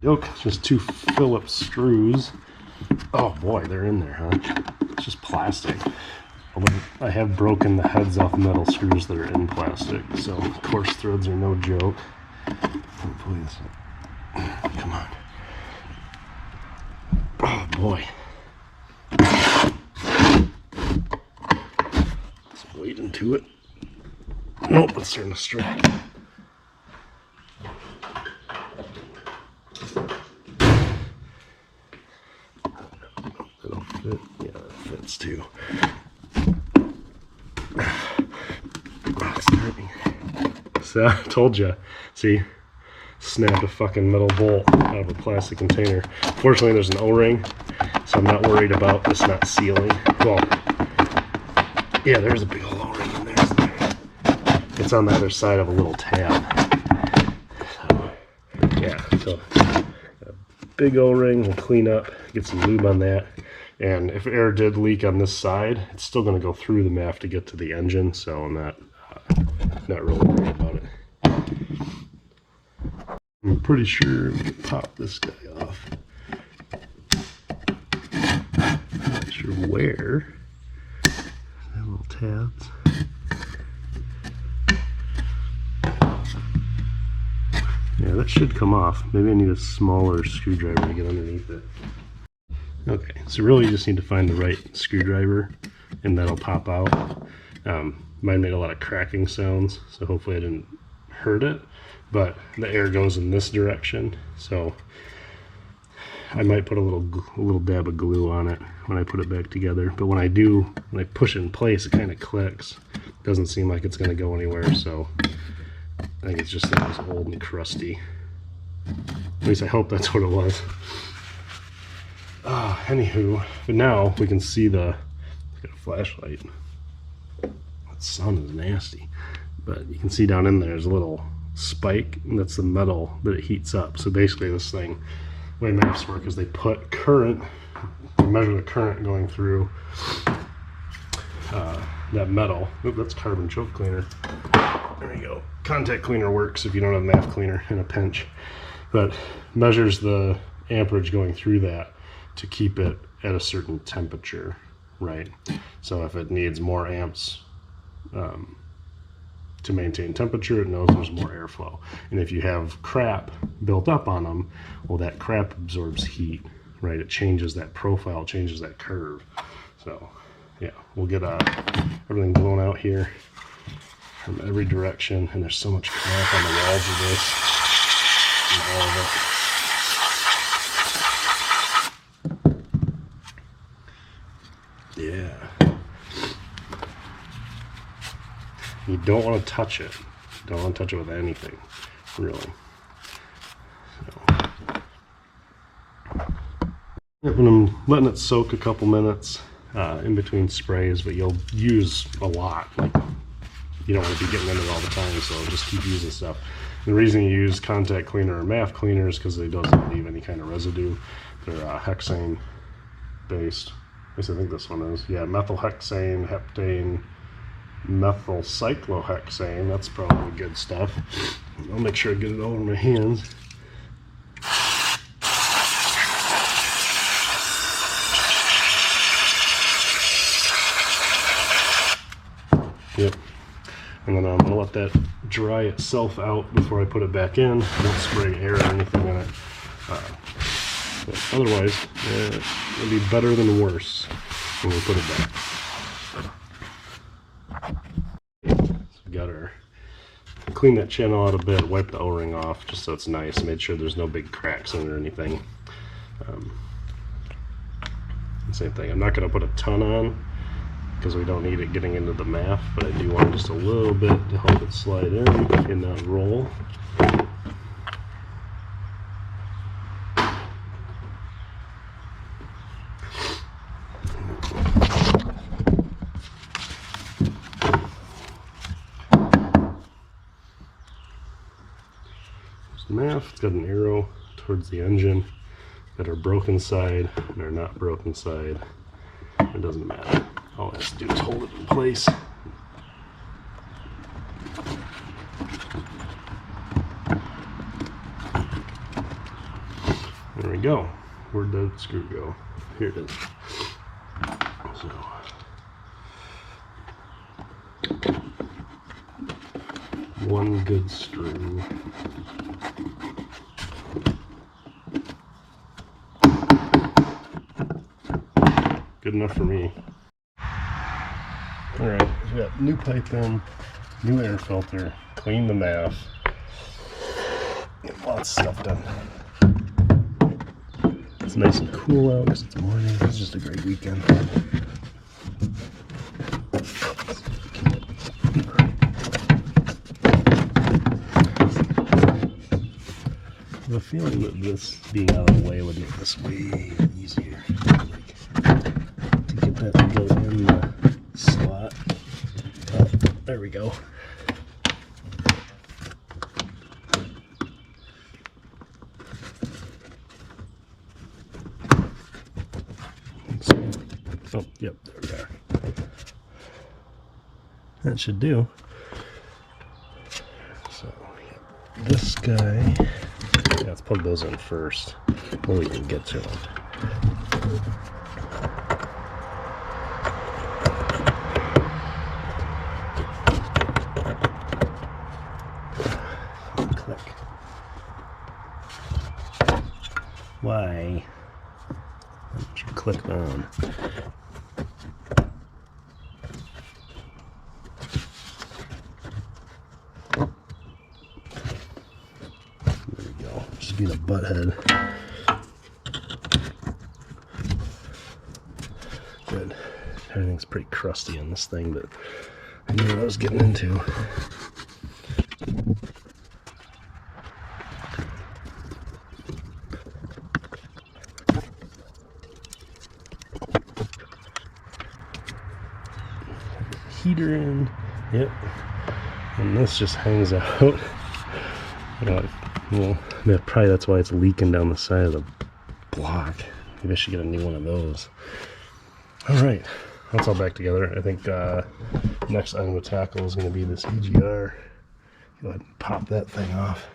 Yoke, just 2 Phillips screws. Oh boy, they're in there, huh? It's just plastic. I have broken the heads off metal screws that are in plastic, so coarse threads are no joke. Hopefully this... Come on. Oh boy. Some weight into it. Nope, it's starting to strike. That'll fit. Yeah, that fits too. So I told you, see, snapped a fucking metal bolt out of a plastic container. Fortunately, there's an O-ring, so I'm not worried about this not sealing. Well, yeah, there's a big old O-ring in there. It's on the other side of a little tab. So, yeah, so a big O-ring, we'll clean up, get some lube on that. And if air did leak on this side, it's still going to go through the MAF to get to the engine, so I'm not really worried about it. I'm pretty sure we can pop this guy off. Not sure where. That little tabs. Yeah, that should come off. Maybe I need a smaller screwdriver to get underneath it. Okay, so really you just need to find the right screwdriver and that'll pop out. Mine made a lot of cracking sounds, so hopefully I didn't hurt it, but the air goes in this direction, so I might put a little dab of glue on it when I put it back together. But when I push it in place, it kind of clicks. It doesn't seem like it's going to go anywhere, so I think it's just that it was old and crusty. At least I hope that's what it was. Anywho, but now we can see got a flashlight. That sun is nasty, but you can see down in there's a little spike, and that's the metal that it heats up. So basically this thing, the way MAFs work is they put current, they measure the current going through that metal. Oop, that's carbon choke cleaner. There we go. Contact cleaner works if you don't have MAF cleaner in a pinch, but measures the amperage going through that to keep it at a certain temperature, right? So if it needs more amps to maintain temperature, it knows there's more airflow. And if you have crap built up on them, well, that crap absorbs heat, right? It changes that profile, changes that curve. So yeah, we'll get everything blown out here from every direction, and there's so much crap on the walls of this and all of it. Yeah. You don't want to touch it. You don't want to touch it with anything, really. So, when I'm letting it soak a couple minutes in between sprays, but you'll use a lot. Like, you don't want to be getting in it all the time, so just keep using stuff. The reason you use contact cleaner or MAF cleaner is because it doesn't leave any kind of residue. They're hexane based. At least I think this one is. Yeah, methylhexane, heptane, methyl cyclohexane. That's probably good stuff. I'll make sure I get it all in my hands. Yep. And then I'm going to let that dry itself out before I put it back in. I don't spray air or anything in it. But otherwise, it'll be better than worse when we put it back. So we got our, clean that channel out a bit, wipe the O-ring off just so it's nice, made sure there's no big cracks in it or anything. Same thing, I'm not going to put a ton on because we don't need it getting into the MAF, but I do want just a little bit to help it slide in that roll. MAF, it's got an arrow towards the engine. Got our broken side and our not broken side. It doesn't matter. All I have to do is hold it in place. There we go. Where'd the screw go? Here it is. So, one good screw. Good enough for me. Alright, so we got new pipe in, new air filter, clean the MAF. Get lots of stuff done. It's nice and cool out because it's morning. It's just a great weekend. I have a feeling that this being out of the way would make this way easier. To get that to go in the slot. Oh, there we go. Oh, yep, there we are. That should do. So, yeah, this guy, yeah, let's plug those in first. We'll even get to them. Click. Why? Why don't you click on? Just being a butthead. Good. Everything's pretty crusty on this thing, but I knew what I was getting into. Heater in. Yep. And this just hangs out. Well, yeah, probably that's why it's leaking down the side of the block. Maybe I should get a new one of those. Alright, that's all back together. I think next item to tackle is going to be this EGR. Go ahead and pop that thing off.